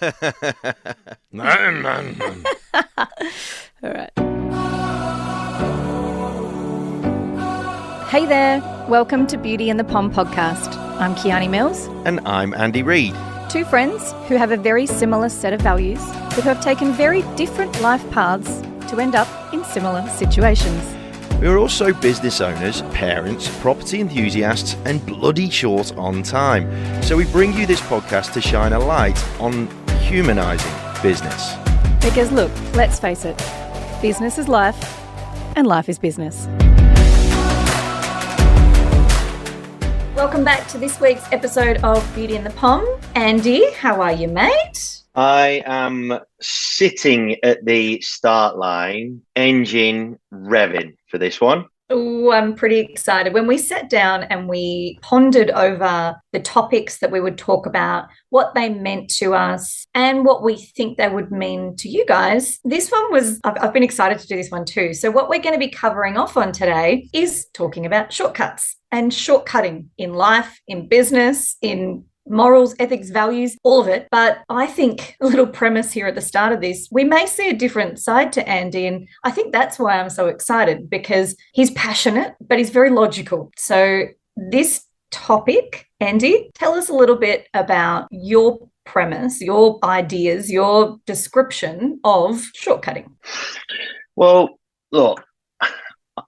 All right. Hey there. Welcome to Beauty and the Pom podcast. I'm Kiani Mills. And I'm Andy Reid. Two friends who have a very similar set of values, but who have taken very different life paths to end up in similar situations. We are also business owners, parents, property enthusiasts, and bloody short on time. So we bring you this podcast to shine a light on humanising business. Because look, let's face it, business is life, and life is business. Welcome back to this week's episode of Beauty and the Pom. Andy, how are you, mate? I am sitting at the start line, engine revving for this one. Oh, I'm pretty excited. When we sat down and we pondered over the topics that we would talk about, what they meant to us, and what we think they would mean to you guys, this one was, I've been excited to do this one too. So what we're going to be covering off on today is talking about shortcuts and shortcutting in life, in business, in morals, ethics, values, all of it. But I think a little premise here at the start of this, we may see a different side to Andy. And I think that's why I'm so excited, because he's passionate, but he's very logical. So this topic, Andy, tell us a little bit about your premise, your ideas, your description of shortcutting. Well, look,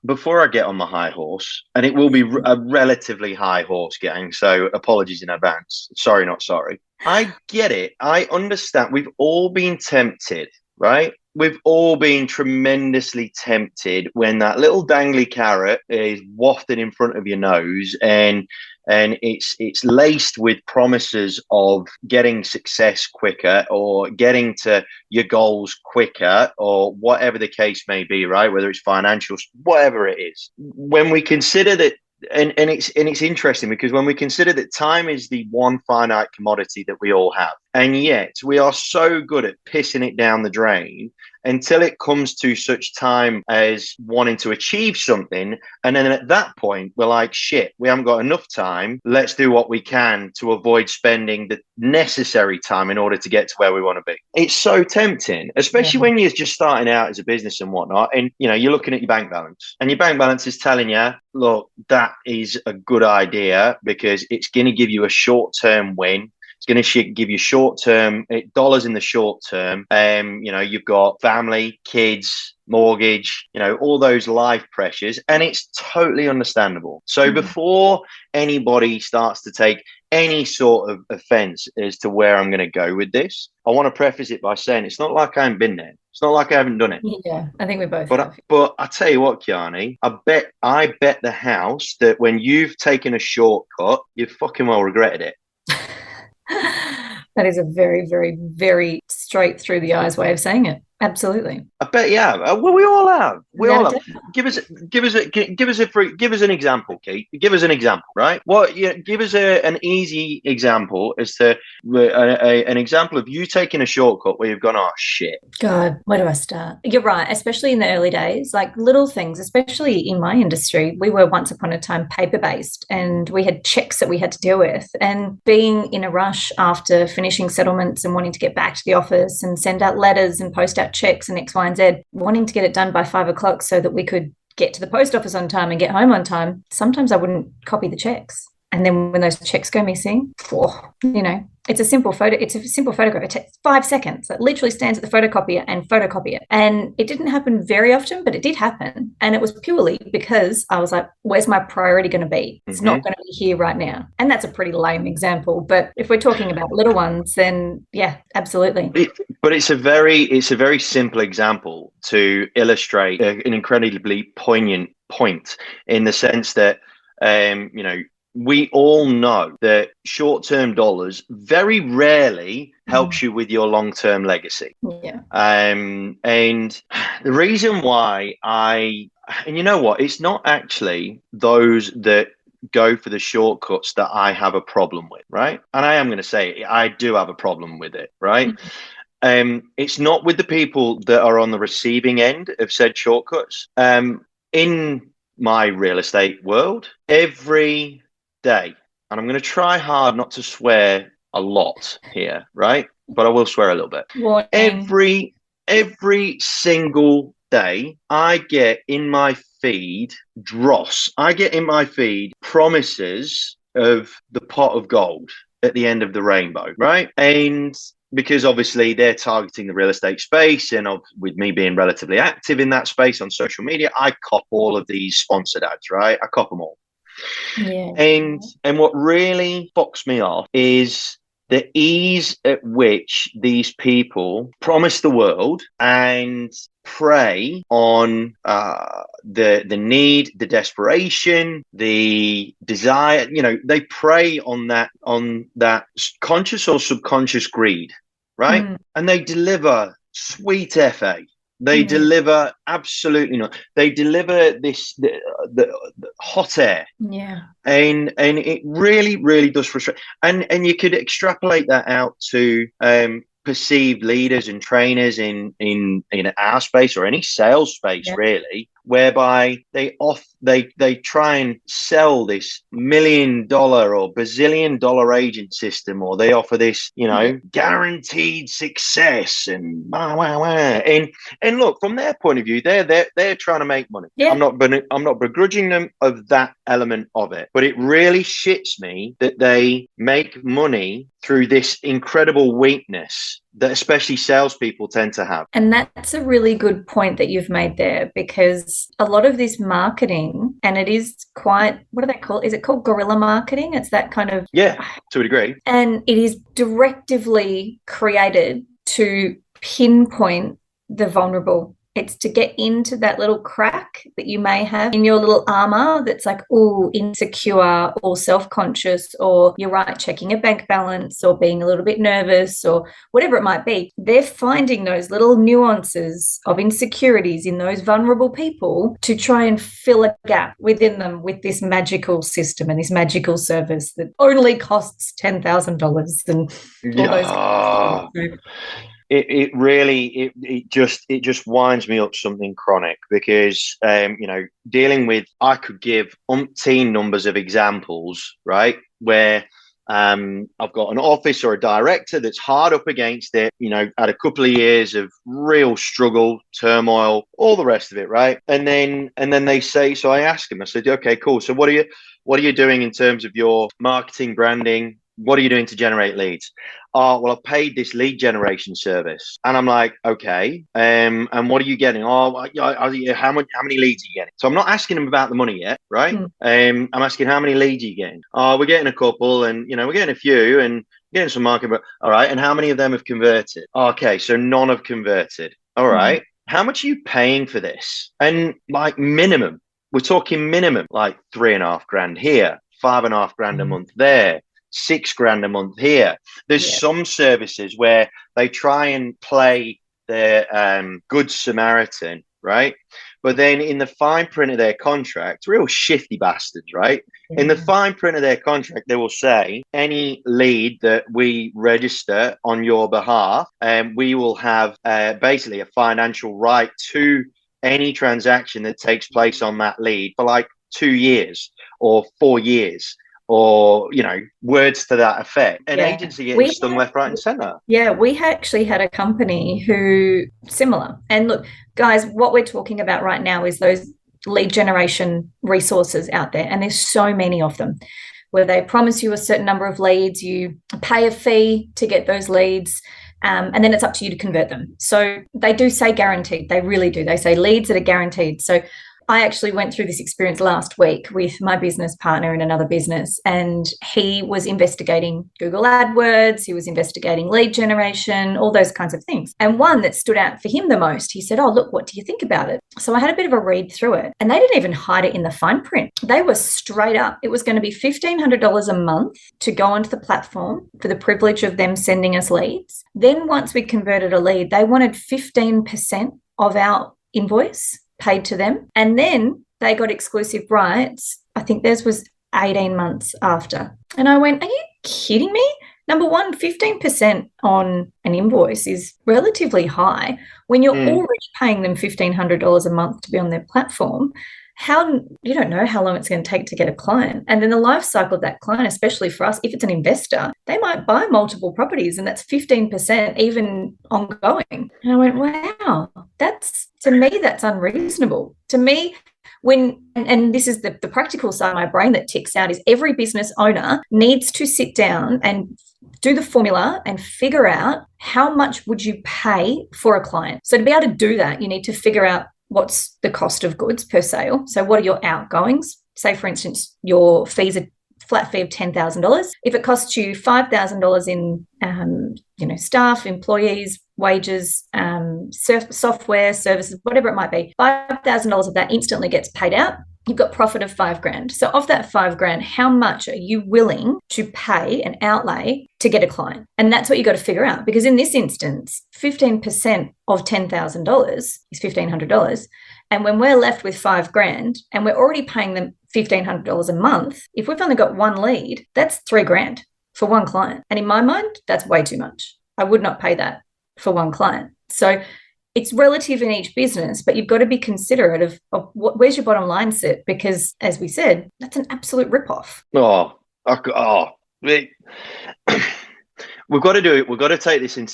before I get on my high horse, and it will be a relatively high horse, gang, so apologies in advance. Sorry, not sorry. I get it. I understand. We've all been tempted, right? We've all been tremendously tempted when that little dangly carrot is wafted in front of your nose and it's laced with promises of getting success quicker or getting to your goals quicker or whatever the case may be, right? Whether it's financial, whatever it is. When we consider that, and it's interesting because when we consider that time is the one finite commodity that we all have, and yet we are so good at pissing it down the drain until it comes to such time as wanting to achieve something. And then at that point, we're like, shit, we haven't got enough time. Let's do what we can to avoid spending the necessary time in order to get to where we want to be. It's so tempting, especially when you're just starting out as a business and whatnot. And, you know, you're looking at your bank balance and your bank balance is telling you, look, that is a good idea because it's going to give you a short-term win. It's going to give you short-term dollars in the short term. You know, you've got family, kids, mortgage, you know, all those life pressures, and it's totally understandable. So before anybody starts to take any sort of offense as to where I'm going to go with this, I want to preface it by saying it's not like I haven't been there. It's not like I haven't done it. Yeah, I think we both But have. but I tell you what, Kiani, I bet the house that when you've taken a shortcut, you've fucking well regretted it. That is a very, very, very straight through the eyes way of saying it. Absolutely. I bet you have. Well, we all have. We all have. Doubt. Give us an example, Kate. Give us an example, right? Give us an easy example as to an example of you taking a shortcut where you've gone, oh shit. God, where do I start? You're right, especially in the early days, like little things, especially in my industry. We were once upon a time paper-based and we had checks that we had to deal with. And being in a rush after finishing settlements and wanting to get back to the office and send out letters and post out checks and X, Y, and Z, wanting to get it done by 5 o'clock so that we could get to the post office on time and get home on time, sometimes I wouldn't copy the checks. And then when those checks go missing, you know, it's a simple photograph. It takes 5 seconds. It literally stands at the photocopier and photocopy it. And it didn't happen very often, but it did happen. And it was purely because I was like, where's my priority going to be? It's not going to be here right now. And that's a pretty lame example. But if we're talking about little ones, then yeah, absolutely. But it's a very simple example to illustrate an incredibly poignant point in the sense that, you know, we all know that short-term dollars very rarely helps you with your long-term legacy. Yeah. And the reason why and you know what, it's not actually those that go for the shortcuts that I have a problem with, right? And I am going to say I do have a problem with it, right? It's not with the people that are on the receiving end of said shortcuts. In my real estate world, every day, and I'm going to try hard not to swear a lot here, right? but I will swear a little bit. Warning. Every single day, I get in my feed dross. I get in my feed promises of the pot of gold at the end of the rainbow, right? And because obviously they're targeting the real estate space, and with me being relatively active in that space on social media, I cop all of these sponsored ads, right? I cop them all. Yeah. And what really fucks me off is the ease at which these people promise the world and prey on the need, the desperation, the desire. You know, they prey on that conscious or subconscious greed, right? And they deliver sweet fa. They deliver absolutely not. They deliver the hot air. Yeah. And it really does frustrate. And you could extrapolate that out to perceived leaders and trainers in our space or any sales space, really, whereby they try and sell this $1 million or $bazillion agent system, or they offer this, guaranteed success and and look, from their point of view, they're trying to make money. Yeah. I'm not begrudging them of that element of it, but it really shits me that they make money through this incredible weakness that especially salespeople tend to have. And that's a really good point that you've made there, because a lot of this marketing, and it is quite, what do they call it? Is it called guerrilla marketing? It's that kind of... Yeah, to a degree. And it is directively created to pinpoint the vulnerable. It's to get into that little crack that you may have in your little armor that's like, oh, insecure or self-conscious, or you're right, checking a bank balance or being a little bit nervous or whatever it might be. They're finding those little nuances of insecurities in those vulnerable people to try and fill a gap within them with this magical system and this magical service that only costs $10,000 and all those kind of things. It really just winds me up something chronic, because dealing with, I could give umpteen numbers of examples, right, where I've got an office or a director that's hard up against it, had a couple of years of real struggle, turmoil, all the rest of it, right? And then they say, so I ask them, I said, okay, cool. So what are you doing in terms of your marketing, branding? What are you doing to generate leads? Oh, well, I've paid this lead generation service. And I'm like, okay. And what are you getting? Oh, how many leads are you getting? So I'm not asking them about the money yet, right? I'm asking, how many leads are you getting? Oh, we're getting a couple, and, we're getting a few, and getting some marketing. But all right. And how many of them have converted? Okay. So none have converted. All right. How much are you paying for this? And like minimum, we're talking minimum, like $3,500 here, $5,500 a month there. $6,000 a month here. There's some services where they try and play the good Samaritan, right? But then in the fine print of their contract, real shifty bastards, right? In the fine print of their contract, they will say, any lead that we register on your behalf, we will have basically a financial right to any transaction that takes place on that lead for like 2 years or 4 years. Or, words to that effect. An agency getting stung left, right, and centre. Yeah, we actually had a company who, similar. And look, guys, what we're talking about right now is those lead generation resources out there. And there's so many of them, where they promise you a certain number of leads, you pay a fee to get those leads, and then it's up to you to convert them. So they do say guaranteed. They really do. They say leads that are guaranteed. So I actually went through this experience last week with my business partner in another business, and he was investigating Google AdWords, he was investigating lead generation, all those kinds of things. And one that stood out for him the most, he said, oh, look, what do you think about it? So I had a bit of a read through it, and they didn't even hide it in the fine print. They were straight up. It was going to be $1,500 a month to go onto the platform for the privilege of them sending us leads. Then once we converted a lead, they wanted 15% of our invoice paid to them. And then they got exclusive rights. I think theirs was 18 months after. And I went, are you kidding me? Number one, 15% on an invoice is relatively high when you're already paying them $1,500 a month to be on their platform. how you don't know how long it's going to take to get a client. And then the life cycle of that client, especially for us, if it's an investor, they might buy multiple properties and that's 15% even ongoing. And I went, wow, that's, to me, that's unreasonable. To me, and this is the practical side of my brain that ticks out, is every business owner needs to sit down and do the formula and figure out how much would you pay for a client. So to be able to do that, you need to figure out what's the cost of goods per sale. So what are your outgoings? Say, for instance, your fees are flat fee of $10,000. If it costs you $5,000 in, staff, employees, wages, software, services, whatever it might be, $5,000 of that instantly gets paid out. You've got profit of $5,000. So of that $5,000, how much are you willing to pay and outlay to get a client? And that's what you got to figure out, because in this instance, 15% of $10,000 is $1,500. And when we're left with $5,000 and we're already paying them $1,500 a month, if we've only got one lead, that's $3,000 for one client. And in my mind, that's way too much. I would not pay that for one client. So it's relative in each business, but you've got to be considerate of where's your bottom line sit, because as we said, that's an absolute ripoff. We've got to do it. We've got to take this in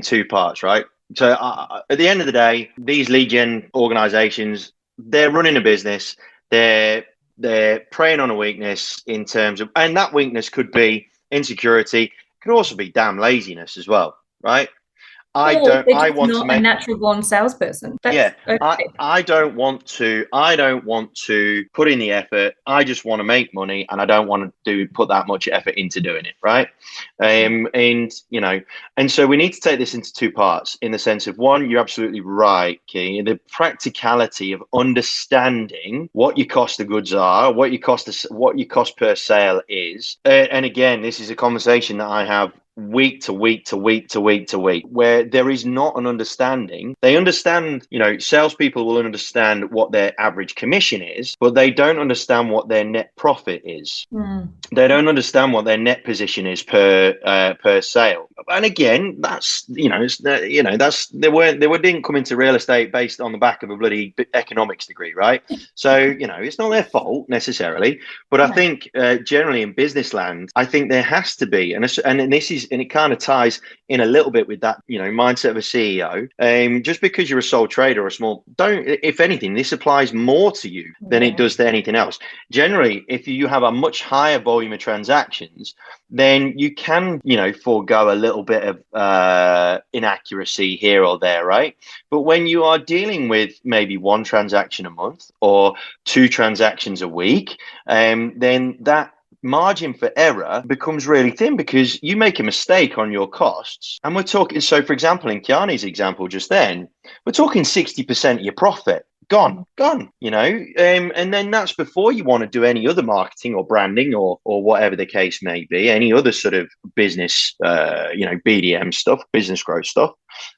two parts, right? So at the end of the day, these lead gen organizations, they're running a business. They're preying on a weakness in terms of, and that weakness could be insecurity, could also be damn laziness as well, right? I want to make a natural born salesperson. Okay. I don't want to put in the effort. I just want to make money, and I don't want to put that much effort into doing it, right? And so we need to take this into two parts, in the sense of, one, you're absolutely right, Key, the practicality of understanding what your cost of goods are, what your cost per sale is. And again, this is a conversation that I have week to week, where there is not an understanding. They understand, salespeople will understand what their average commission is, but they don't understand what their net profit is. They don't understand what their net position is per sale. And again, that's they didn't come into real estate based on the back of a bloody economics degree, right? So it's not their fault necessarily, but I think generally in business land, I think there has to be, and it kind of ties in a little bit with that, mindset of a CEO. Just because you're a sole trader or if anything, this applies more to you than it does to anything else. Generally, if you have a much higher volume of transactions, then you can, forego a little bit of inaccuracy here or there, right? But when you are dealing with maybe one transaction a month or two transactions a week, then that margin for error becomes really thin, because you make a mistake on your costs. And we're talking, so for example, in Kiani's example just then, we're talking 60% of your profit gone, and then that's before you want to do any other marketing or branding or whatever the case may be, any other sort of business, BDM stuff, business growth stuff.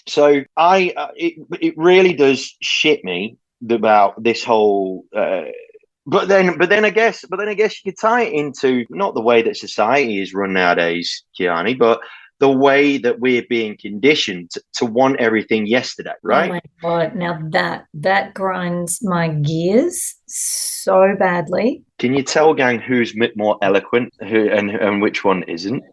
So it really does shit me about this whole, But then I guess you could tie it into not the way that society is run nowadays, Kiani, but the way that we're being conditioned to want everything yesterday, right? Oh my God. Now that grinds my gears so badly. Can you tell, gang, who's more eloquent and which one isn't?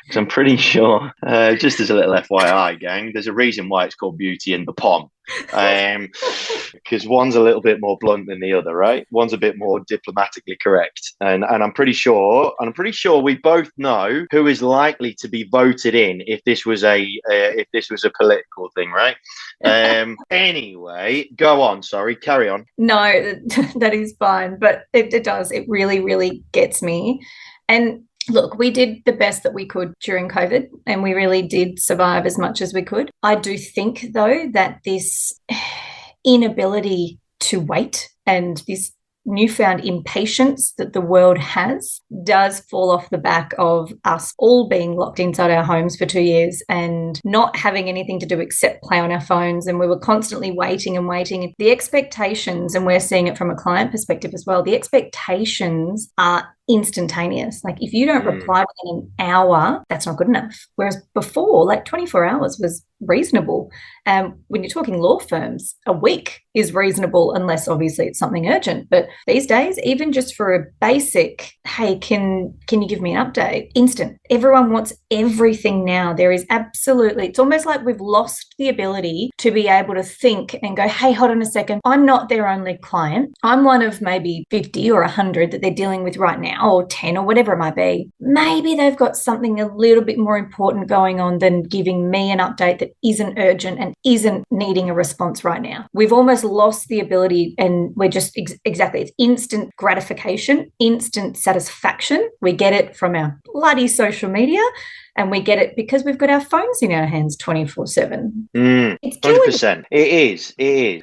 Because I'm pretty sure, just as a little FYI, gang, there's a reason why it's called Beauty and the Pom. Because one's a little bit more blunt than the other, right? One's a bit more diplomatically correct, and I'm pretty sure we both know who is likely to be voted in if this was a political thing, right? Anyway, go on. Sorry, carry on. No, that is fine, but it does. It really, really gets me. And look, we did the best that we could during COVID, and we really did survive as much as we could. I do think, though, that this inability to wait and this newfound impatience that the world has does fall off the back of us all being locked inside our homes for 2 years and not having anything to do except play on our phones. And we were constantly waiting and waiting. The expectations, and we're seeing it from a client perspective as well, the expectations are instantaneous. Like if you don't reply within an hour, that's not good enough. Whereas before, like 24 hours was reasonable. When you're talking law firms, a week is reasonable unless obviously it's something urgent. But these days, even just for a basic, hey, can you give me an update? Instant. Everyone wants everything now. There is absolutely, it's almost like we've lost the ability to be able to think and go, hey, hold on a second. I'm not their only client. I'm one of maybe 50 or 100 that they're dealing with right now, or 10 or whatever it might be. Maybe they've got something a little bit more important going on than giving me an update that isn't urgent and isn't needing a response right now. We've almost lost the ability, and we're just exactly, it's instant gratification, instant satisfaction. We get it from our bloody social media, and we get it because we've got our phones in our hands 24/7. It's 100%. It is.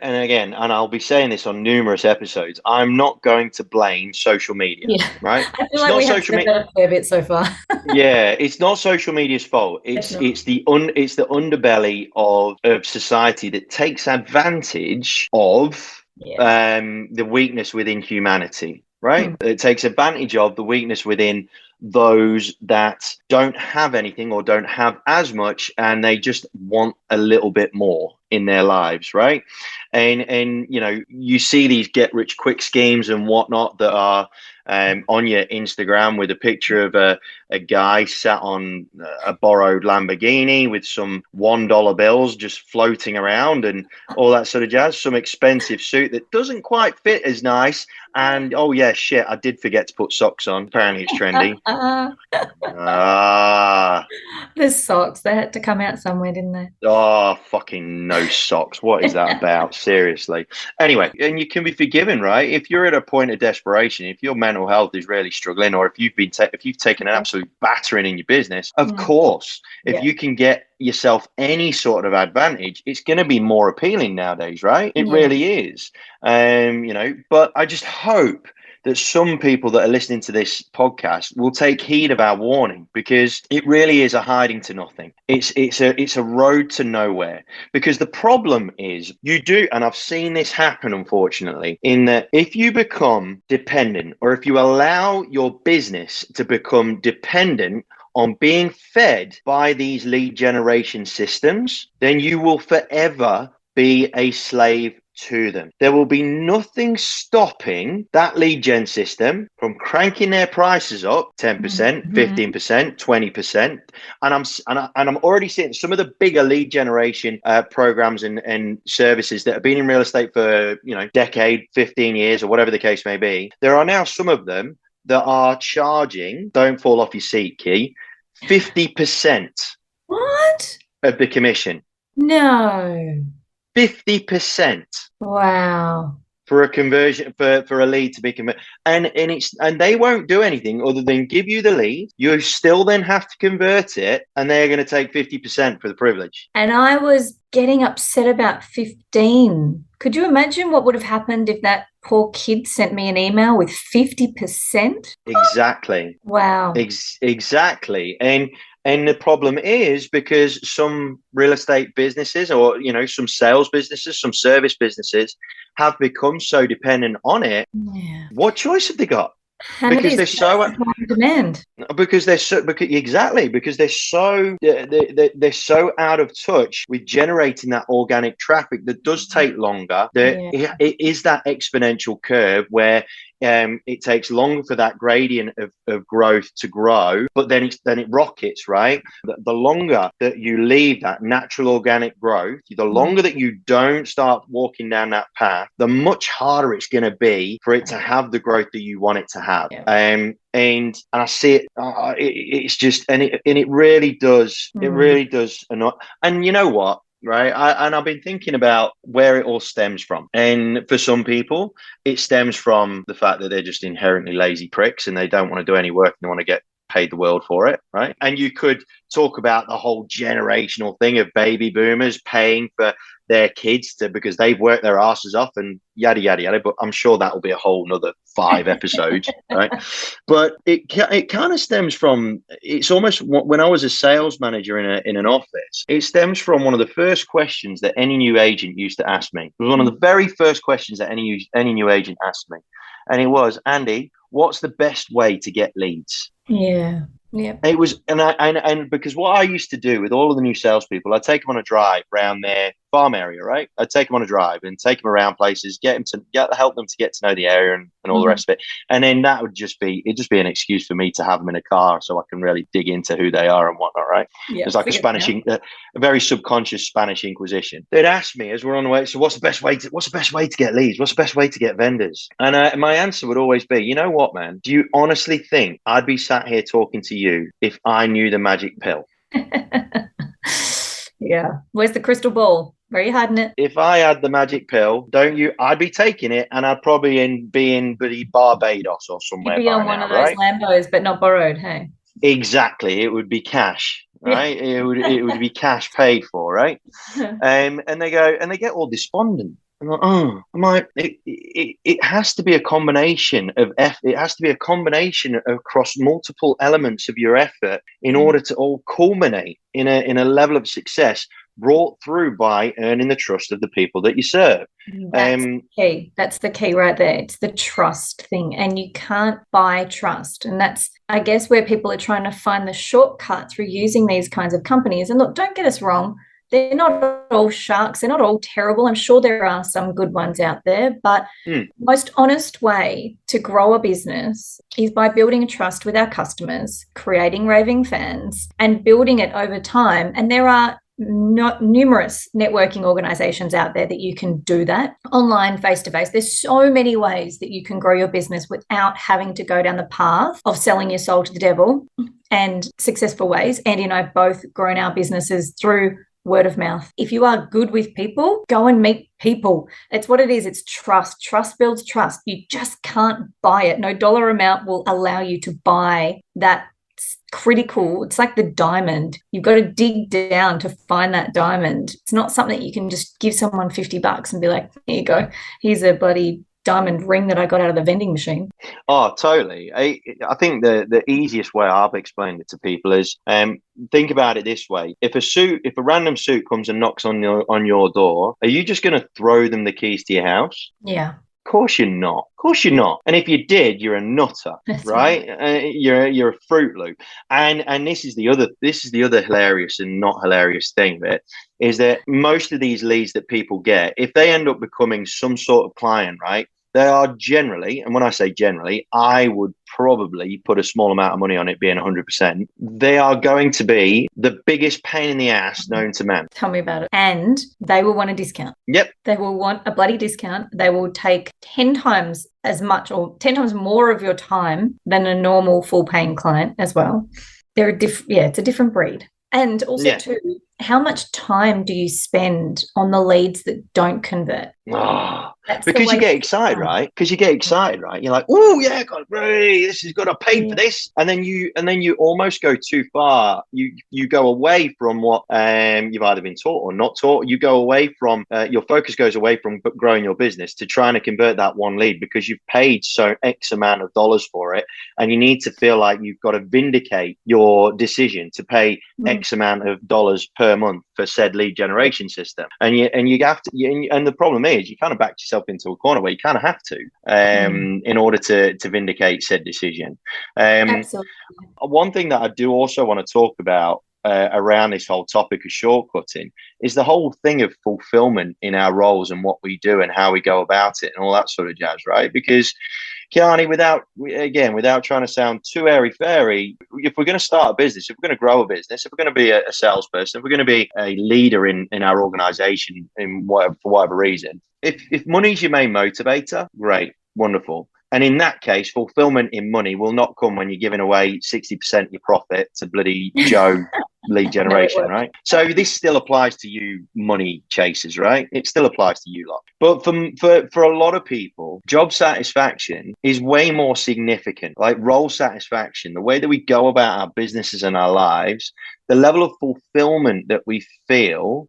And again, and I'll be saying this on numerous episodes, I'm not going to blame social media, right? I feel like we have said that a fair bit so far. Yeah, it's not social media's fault. It's the underbelly of society that takes advantage of the weakness within humanity, right? It takes advantage of the weakness within those that don't have anything or don't have as much, and they just want a little bit more in their lives, right? And you know, you see these get rich quick schemes and whatnot that are on your Instagram with a picture of a guy sat on a borrowed Lamborghini with some $1 bills just floating around and all that sort of jazz, some expensive suit that doesn't quite fit as nice. And oh yeah, shit, I did forget to put socks on. Apparently it's trendy. The socks, they had to come out somewhere, didn't they? Oh, fucking no socks. What is that about? Seriously. Anyway, and you can be forgiven, right? If you're at a point of desperation, if your mental health is really struggling, or if you've been if you've taken an absolute battering in your business, of course, if you can get yourself any sort of advantage, it's going to be more appealing nowadays, right? It really is. You know, but I just hope that some people that are listening to this podcast will take heed of our warning, because it really is a hiding to nothing. It's a road to nowhere, because the problem is you do, and I've seen this happen, unfortunately, in that if you become dependent, or if you allow your business to become dependent on being fed by these lead generation systems, then you will forever be a slave to them. There will be nothing stopping that lead gen system from cranking their prices up 10%, 15%, 20%. And I'm already seeing some of the bigger lead generation programs and services that have been in real estate for, you know, decade, 15 years, or whatever the case may be. There are now some of them that are charging, don't fall off your seat, Key, 50% What? of the commission. No. 50%. Wow. For a conversion, for a lead to be converted, and they won't do anything other than give you the lead. You still then have to convert it, and they're going to take 50% for the privilege. And I was getting upset about 15. Could you imagine what would have happened if that poor kid sent me an email with 50%? Exactly. Wow. Exactly. And the problem is, because some real estate businesses, or, you know, some sales businesses, some service businesses have become so dependent on it. Yeah. What choice have they got? And Because they're so demand. Because they're so because they're so out of touch with generating that organic traffic that does take longer. It is that exponential curve where it takes longer for that gradient of growth to grow, but then it rockets, right? The longer that you leave that natural organic growth, the longer that you don't start walking down that path, the much harder it's going to be for it to have the growth that you want it to have. And I see it. It's just, and it really does. It really does. And you know what? Right. I've been thinking about where it all stems from. And for some people, it stems from the fact that they're just inherently lazy pricks and they don't want to do any work and they want to get paid the world for it. Right. And you could talk about the whole generational thing of baby boomers paying for their kids because they've worked their asses off and yada, yada, yada. But I'm sure that will be a whole nother 5 episodes. Right. But it kind of stems from, it's almost when I was a sales manager in an office, it stems from one of the first questions that any new agent used to ask me. It was one of the very first questions that any new agent asked me. And it was, Andy, what's the best way to get leads? Yeah. Yeah. It was, and because what I used to do with all of the new salespeople, I'd take them on a drive around their farm area, right? I'd take them on a drive and take them around places, help them to get to know the area and all the rest of it. And then that would it'd just be an excuse for me to have them in a car so I can really dig into who they are and whatnot, right? Yeah. It's like a very subconscious Spanish Inquisition. They'd ask me as we're on the way, so what's the best way to get leads? What's the best way to get vendors? And my answer would always be, you know what, man? Do you honestly think I'd be sat here talking to you if I knew the magic pill? Yeah. Where's the crystal ball? Where are you hiding it? If I had the magic pill, I'd be taking it, and I'd probably be in Barbados or somewhere. You'd be on one of those Lambos, but not borrowed, hey? Exactly. It would be cash, right? Yeah. It would be cash paid for, right? And they get all despondent. I'm like, it has to be a combination of effort. It has to be a combination across multiple elements of your effort in order to all culminate in a level of success brought through by earning the trust of the people that you serve. That's the key. That's the key right there. It's the trust thing, and you can't buy trust. And that's, I guess, where people are trying to find the shortcut through using these kinds of companies. And look, don't get us wrong. They're not all sharks. They're not all terrible. I'm sure there are some good ones out there, but the most honest way to grow a business is by building a trust with our customers, creating raving fans, and building it over time. And there are not numerous networking organizations out there that you can do that online, face to face. There's so many ways that you can grow your business without having to go down the path of selling your soul to the devil, and successful ways. Andy and I have both grown our businesses through word of mouth. If you are good with people, go and meet people. It's what it is. It's trust. Trust builds trust. You just can't buy it. No dollar amount will allow you to buy that critical. It's like the diamond. You've got to dig down to find that diamond. It's not something that you can just give someone $50 and be like, here you go. Here's a bloody diamond ring that I got out of the vending machine. Oh, totally. I think the easiest way I've explained it to people is think about it this way. If a random suit comes and knocks on your door, are you just going to throw them the keys to your house? Yeah. Of course you're not. Of course you're not. And if you did, you're a nutter, right? You're a Fruit Loop. And this is the other hilarious and not hilarious thing of it, is that most of these leads that people get, if they end up becoming some sort of client, right, they are generally, and when I say generally, I would probably put a small amount of money on it being 100%. They are going to be the biggest pain in the ass known to man. Tell me about it. And they will want a discount. Yep. They will want a bloody discount. They will take 10 times as much or 10 times more of your time than a normal full paying client as well. It's a different breed. And also too, how much time do you spend on the leads that don't convert? Because you get excited, right? You're like, oh yeah, great, this has got to pay for this, and then you almost go too far. You go away from what you've either been taught or not taught. You go away from your focus goes away from growing your business to trying to convert that one lead because you've paid so X amount of dollars for it, and you need to feel like you've got to vindicate your decision to pay X amount of dollars per month for said lead generation system, and you have to. And the problem is, you kind of backed yourself into a corner where you kind of have to in order to vindicate said decision. Absolutely. One thing that I do also want to talk about around this whole topic of shortcutting is the whole thing of fulfillment in our roles and what we do and how we go about it and all that sort of jazz, right? Because Kiani, without trying to sound too airy-fairy, if we're going to start a business, if we're going to grow a business, if we're going to be a salesperson, if we're going to be a leader in our organization for whatever reason, if money's your main motivator, great, wonderful. And in that case, fulfillment in money will not come when you're giving away 60% of your profit to bloody Joe lead generation, right? So this still applies to you money chasers, right? It still applies to you lot. But for a lot of people, job satisfaction is way more significant. Like role satisfaction, the way that we go about our businesses and our lives, the level of fulfillment that we feel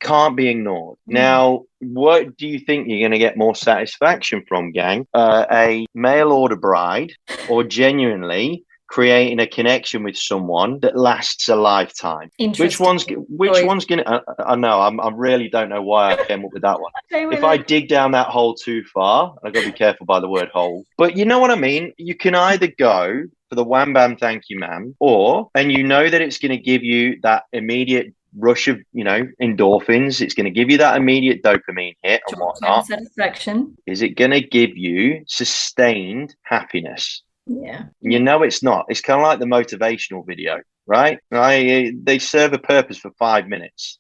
can't be ignored. Now, what do you think you're going to get more satisfaction from, gang? A mail order bride, or genuinely creating a connection with someone that lasts a lifetime. Interesting Which choice. one's gonna? I know I really don't know why I came up with that one. Same with If I it. dig down that hole too far, I got to be careful by the word hole. But you know what I mean. You can either go for the wham bam thank you ma'am, and you know that it's going to give you that immediate rush of endorphins. It's going to give you that immediate dopamine hit and Short-term whatnot. satisfaction. Is it going to give you sustained happiness? Yeah. You know it's not. It's kind of like the motivational video, right? They serve a purpose for 5 minutes.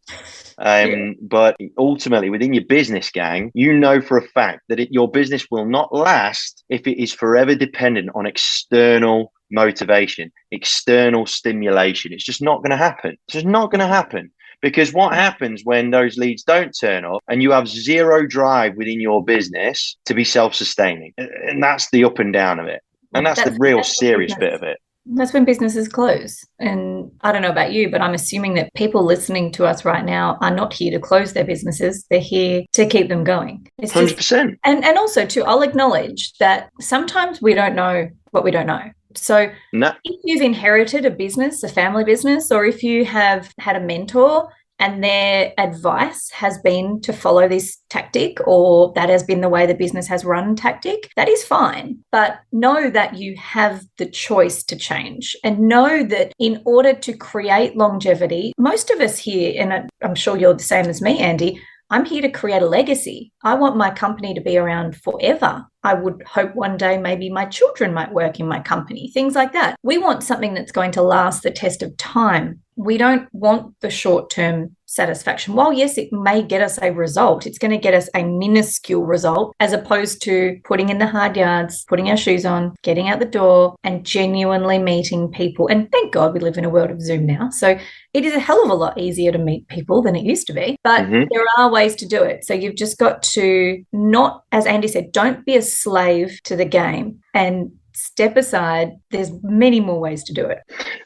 Yeah. But ultimately, within your business gang, you know for a fact that your business will not last if it is forever dependent on external motivation, external stimulation. It's just not going to happen. It's just not going to happen. Because what happens when those leads don't turn up and you have zero drive within your business to be self-sustaining? And that's the up and down of it. And that's the real That's when serious bit of it. that's when businesses close. And I don't know about you, but I'm assuming that people listening to us right now are not here to close their businesses. They're here to keep them going. It's just 100%. and also too, I'll acknowledge that sometimes we don't know what we don't know. So No. if you've inherited a business, a family business, or if you have had a mentor and their advice has been to follow this tactic, or that has been the way the business has run tactic, that is fine. But know that you have the choice to change, and know that in order to create longevity, most of us here, and I'm sure you're the same as me, Andy, I'm here to create a legacy. I want my company to be around forever. I would hope one day maybe my children might work in my company, things like that. We want something that's going to last the test of time. We don't want the short-term satisfaction. While yes, it may get us a result, it's going to get us a minuscule result as opposed to putting in the hard yards, putting our shoes on, getting out the door and genuinely meeting people. And thank God we live in a world of Zoom now. So it is a hell of a lot easier to meet people than it used to be, but there are ways to do it. So you've just got to not, as Andy said, don't be a slave to the game and step aside. There's many more ways to do it.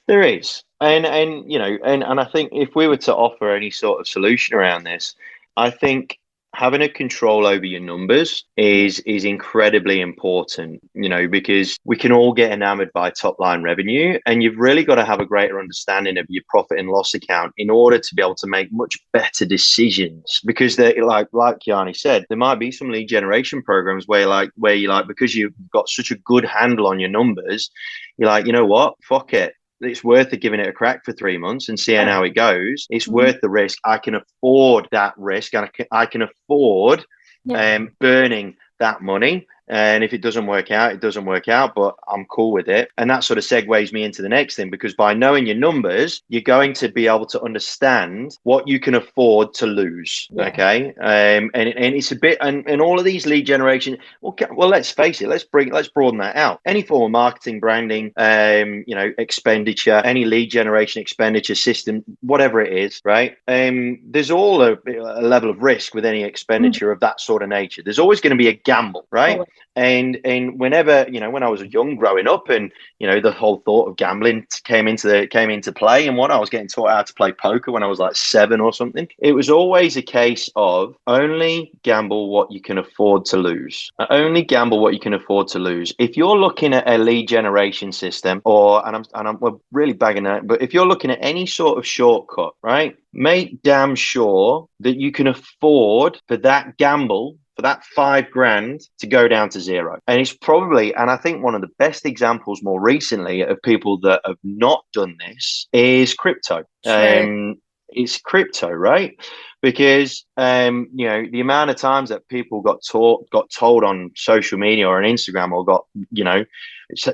There is. And I think if we were to offer any sort of solution around this, I think having a control over your numbers is incredibly important, because we can all get enamored by top line revenue, and you've really got to have a greater understanding of your profit and loss account in order to be able to make much better decisions. Because like Yanni said, there might be some lead generation programs where because you've got such a good handle on your numbers, you're like, you know what, fuck it. It's worth it giving it a crack for 3 months and seeing how it goes. It's worth the risk. I can afford that risk, and I can afford burning that money. And if it doesn't work out, it doesn't work out, but I'm cool with it. And that sort of segues me into the next thing, because by knowing your numbers, you're going to be able to understand what you can afford to lose. Yeah. Okay. And it's a bit, and all of these lead generation, well, let's face it, let's broaden that out. Any form of marketing, branding, expenditure, any lead generation expenditure system, whatever it is, right? There's all a level of risk with any expenditure of that sort of nature. There's always going to be a gamble, right? Oh. And whenever, when I was young growing up, and the whole thought of gambling came into play, and I was getting taught how to play poker when I was like 7 or something. It was always a case of only gamble what you can afford to lose. Only gamble what you can afford to lose. If you're looking at a lead generation system, we're really bagging that, but if you're looking at any sort of shortcut, right, make damn sure that you can afford for that gamble, for that $5,000 to go down to zero. And it's probably, and I think one of the best examples more recently of people that have not done this is crypto. Sure. It's crypto, right? Because the amount of times that people got told on social media or on Instagram, or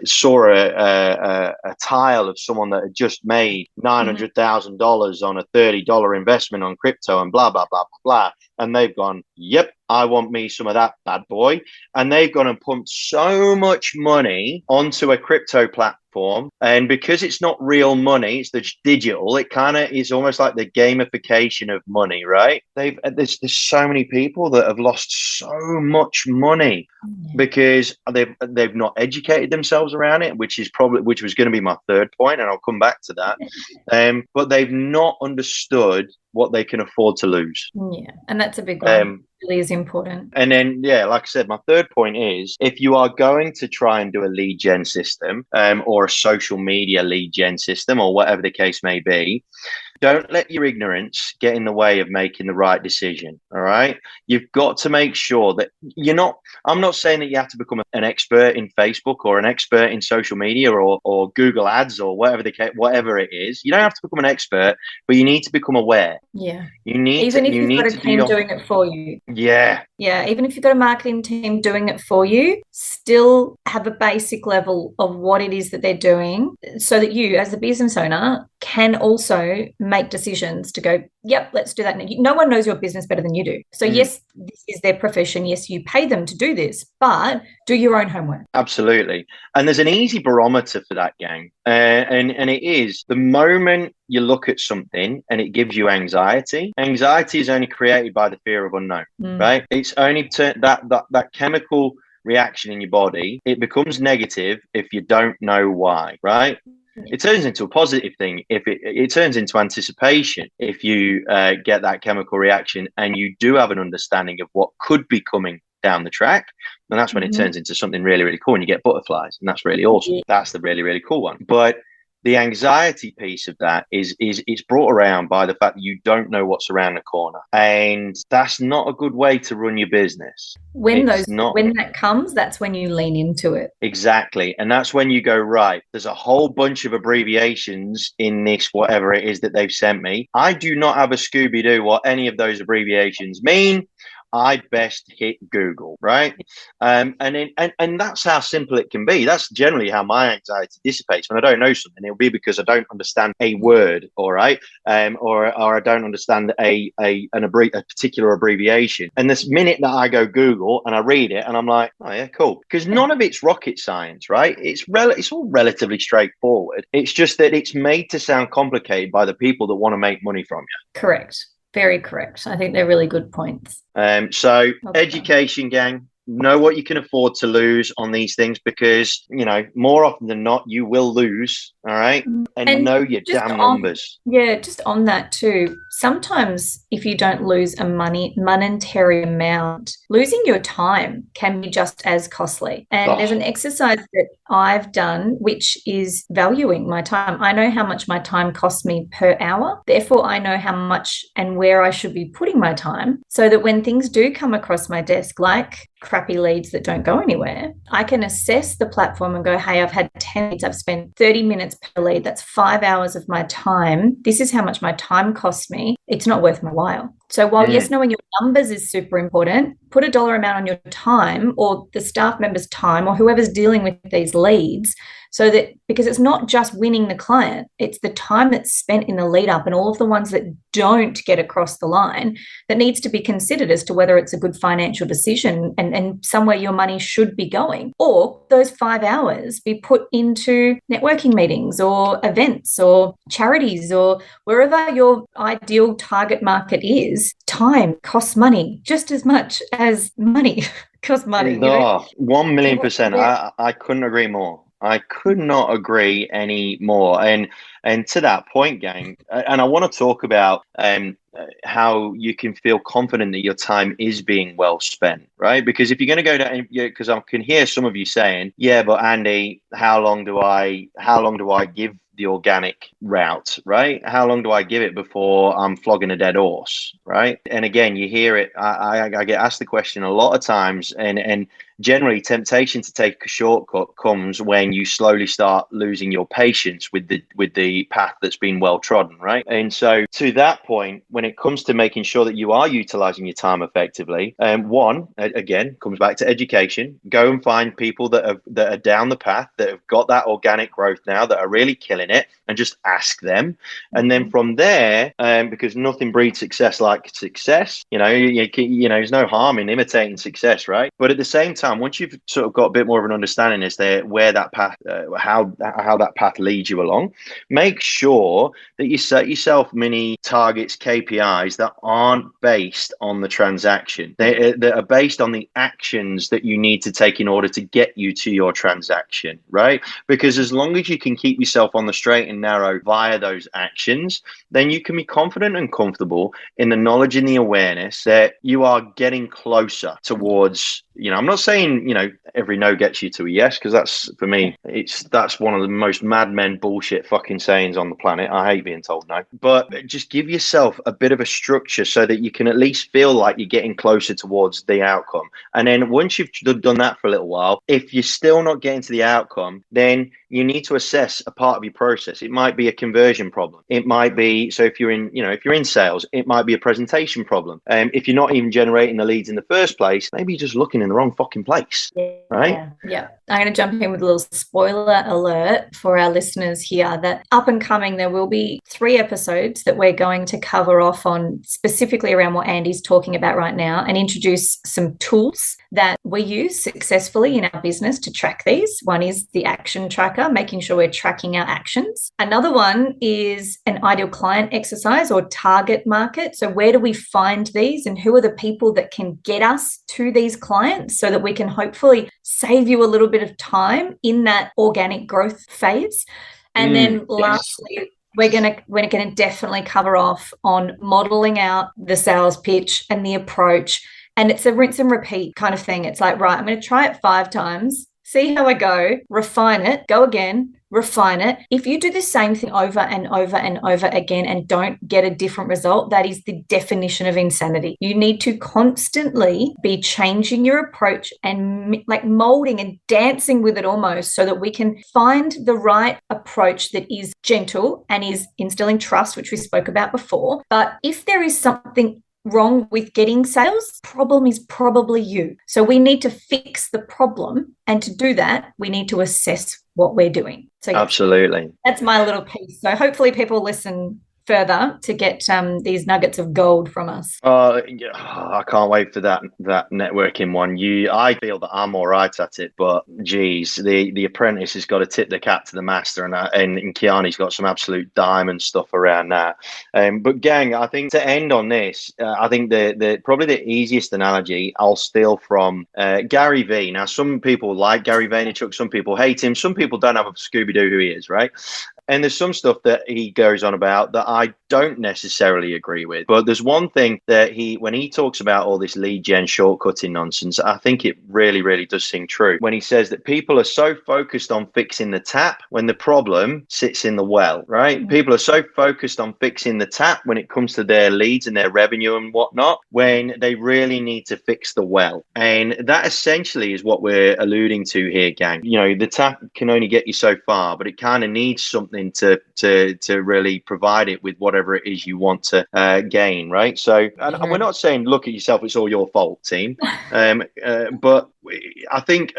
saw a tile of someone that had just made $900,000 on a $30 investment on crypto and blah blah blah blah blah, and they've gone, yep, I want me some of that bad boy, and they've gone and pumped so much money onto a crypto platform, and because it's not real money, it's the digital, it kind of is almost like the gamification of money, right? There's so many people that have lost so much money because they've not educated themselves around it, which was going to be my third point, and I'll come back to that. But they've not understood what they can afford to lose. Yeah, and that's a big one. really is important. And then, yeah, like I said, my third point is if you are going to try and do a lead gen system, or a social media lead gen system, or whatever the case may be, don't let your ignorance get in the way of making the right decision. All right. You've got to make sure that I'm not saying that you have to become an expert in Facebook or an expert in social media or Google ads or whatever it is. You don't have to become an expert, but you need to become aware. Yeah. You need Even if you you've need got a to do team your, doing it for you. yeah, Yeah, even if you've got a marketing team doing it for you, still have a basic level of what it is that they're doing so that you, as a business owner, can also make decisions to go, yep, let's do that. No one knows your business better than you do. So, yes, this is their profession. Yes, you pay them to do this, but do your own homework. Absolutely. And there's an easy barometer for that, gang. And it is the moment you look at something and it gives you anxiety. Anxiety is only created by the fear of unknown, right? It's only that chemical reaction in your body. It becomes negative if you don't know why, right? It turns into a positive thing if it turns into anticipation if you get that chemical reaction and you do have an understanding of what could be coming down the track. And that's when it turns into something really, really cool and you get butterflies. And that's really awesome. Yeah. That's the really, really cool one. But the anxiety piece of that is it's brought around by the fact that you don't know what's around the corner. And that's not a good way to run your business. When that comes, that's when you lean into it. Exactly. And that's when you go, right, there's a whole bunch of abbreviations in this, whatever it is that they've sent me. I do not have a Scooby-Doo what any of those abbreviations mean. I best hit Google, right? And that's how simple it can be. That's generally how my anxiety dissipates. When I don't know something, it'll be because I don't understand a word, all right, or I don't understand a particular abbreviation. And this minute that I go Google and I read it, and I'm like, oh yeah, cool, because none of it's rocket science, right? It's all relatively straightforward. It's just that it's made to sound complicated by the people that want to make money from you. Correct. Very correct. I think they're really good points. So education, gang, know what you can afford to lose on these things because, more often than not, you will lose. All right. And know your damn numbers. Yeah. Just on that too. Sometimes if you don't lose a monetary amount, losing your time can be just as costly. And there's an exercise that I've done, which is valuing my time. I know how much my time costs me per hour. Therefore, I know how much and where I should be putting my time so that when things do come across my desk, like crappy leads that don't go anywhere, I can assess the platform and go, hey, I've had 10 leads, I've spent 30 minutes per lead. That's 5 hours of my time. This is how much my time costs me. It's not worth my while. So while yes, knowing your numbers is super important, put a dollar amount on your time or the staff member's time or whoever's dealing with these leads so that, because it's not just winning the client, it's the time that's spent in the lead up and all of the ones that don't get across the line that needs to be considered as to whether it's a good financial decision and somewhere your money should be going. Or those 5 hours be put into networking meetings or events or charities or wherever your ideal target market is. Time costs money just as much as money costs money. 1,000,000%. I couldn't agree more. I could not agree any more. And to that point, gang, and I want to talk about how you can feel confident that your time is being well spent, right? Because if you're going to go down, because I can hear some of you saying, yeah, but Andy, how long do I give the organic route, right? How long do I give it before I'm flogging a dead horse, right? And again, you hear it. I get asked the question a lot of times, and generally, temptation to take a shortcut comes when you slowly start losing your patience with the path that's been well trodden, right? And so, to that point, when it comes to making sure that you are utilizing your time effectively, one again comes back to education. Go and find people that are down the path, that have got that organic growth now, that are really killing it, and just ask them. And then from there, because nothing breeds success like success, there's no harm in imitating success, right? But at the same time, once you've sort of got a bit more of an understanding as to where that path, how that path leads you along, make sure that you set yourself mini targets, KPIs that aren't based on the transaction. They are based on the actions that you need to take in order to get you to your transaction, right? Because as long as you can keep yourself on the straight and narrow via those actions, then you can be confident and comfortable in the knowledge and the awareness that you are getting closer towards, I'm not saying, every no gets you to a yes, because that's, for me, that's one of the most madmen bullshit fucking sayings on the planet. I hate being told no. But just give yourself a bit of a structure so that you can at least feel like you're getting closer towards the outcome. And then once you've done that for a little while, if you're still not getting to the outcome, then you need to assess a part of your process. It might be a conversion problem. It might be, so if you're in sales, it might be a presentation problem. If you're not even generating the leads in the first place, maybe you're just looking in the wrong fucking place, right? Yeah. I'm going to jump in with a little spoiler alert for our listeners here that up and coming, there will be 3 episodes that we're going to cover off on specifically around what Andy's talking about right now and introduce some tools that we use successfully in our business to track these. One is the action tracker, making sure we're tracking our actions. Another one is an ideal client exercise or target market. So where do we find these and who are the people that can get us to these clients so that we can hopefully save you a little bit of time in that organic growth phase. And then lastly, we're going to definitely cover off on modeling out the sales pitch and the approach. And it's a rinse and repeat kind of thing. It's like, right, I'm going to try it 5 times, see how I go, refine it, go again, refine it. If you do the same thing over and over and over again and don't get a different result, that is the definition of insanity. You need to constantly be changing your approach and like molding and dancing with it almost so that we can find the right approach that is gentle and is instilling trust, which we spoke about before. But if there is something wrong with getting sales, problem is probably you. So we need to fix the problem. And to do that, we need to assess what we're doing. So yes, absolutely. That's my little piece. So hopefully people listen further to get these nuggets of gold from us. I can't wait for that networking one. I feel that I'm all right at it, but geez, the apprentice has got to tip the cap to the master, and Kiani's got some absolute diamond stuff around that. But gang, I think to end on this, I think the probably the easiest analogy I'll steal from Gary V. Now, some people like Gary Vaynerchuk, some people hate him, some people don't have a Scooby-Doo who he is, right? And there's some stuff that he goes on about that I don't necessarily agree with. But there's one thing that when he talks about all this lead gen shortcutting nonsense, I think it really, really does sing true. When he says that people are so focused on fixing the tap when the problem sits in the well, right? Mm-hmm. People are so focused on fixing the tap when it comes to their leads and their revenue and whatnot, when they really need to fix the well. And that essentially is what we're alluding to here, gang. The tap can only get you so far, but it kind of needs something to really provide it with whatever it is you want to gain, right? So, and we're not saying look at yourself, it's all your fault, team, but I think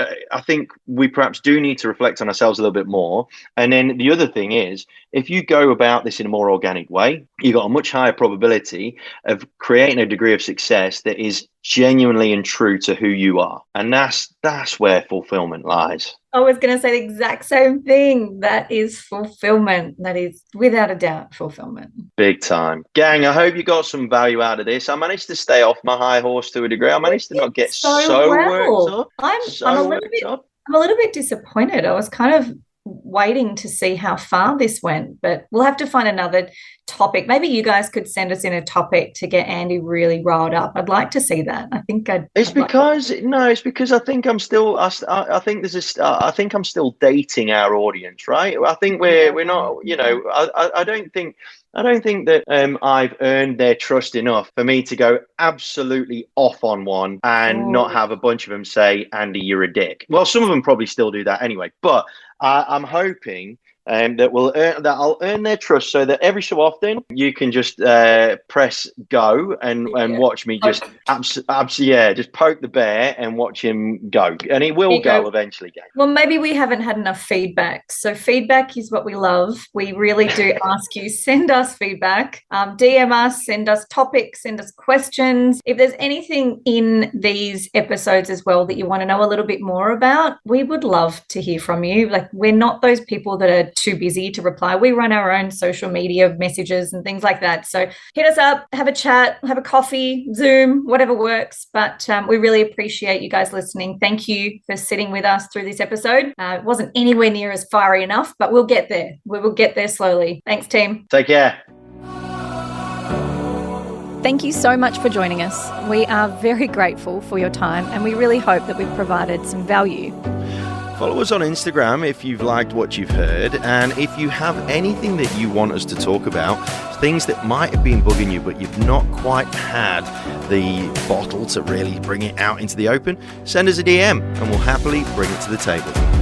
we perhaps do need to reflect on ourselves a little bit more. And then the other thing is, if you go about this in a more organic way, you've got a much higher probability of creating a degree of success that is genuinely and true to who you are. And that's where fulfillment lies. I was going to say the exact same thing. That is fulfillment. That is without a doubt fulfillment. Big time. Gang, I hope you got some value out of this. I managed to stay off my high horse to a degree. I managed to not get so worked up. I'm a little bit disappointed. I was kind of waiting to see how far this went, but we'll have to find another topic. Maybe you guys could send us in a topic to get Andy really riled up. I'd like to see that. I think it's because I think I'm still I think I'm still dating our audience, right? I think we're not, I don't think that I've earned their trust enough for me to go absolutely off on one and not have a bunch of them say, Andy, you're a dick. Well, some of them probably still do that anyway, but I'm hoping that I'll earn their trust so that every so often you can just press go and watch me just just poke the bear and watch him go, and he will go eventually. Well, maybe we haven't had enough feedback, so feedback is what we love. We really do ask you, send us feedback, DM us, send us topics, send us questions. If there's anything in these episodes as well that you want to know a little bit more about, we would love to hear from you. Like, we're not those people that are too busy to reply. We run our own social media messages and things like that. So hit us up, have a chat, have a coffee, Zoom, whatever works. But we really appreciate you guys listening. Thank you for sitting with us through this episode. It wasn't anywhere near as fiery enough, but we'll get there. We will get there slowly. Thanks, team. Take care. Thank you so much for joining us. We are very grateful for your time, and we really hope that we've provided some value. Follow us on Instagram if you've liked what you've heard, and if you have anything that you want us to talk about, things that might have been bugging you but you've not quite had the bottle to really bring it out into the open, send us a DM and we'll happily bring it to the table.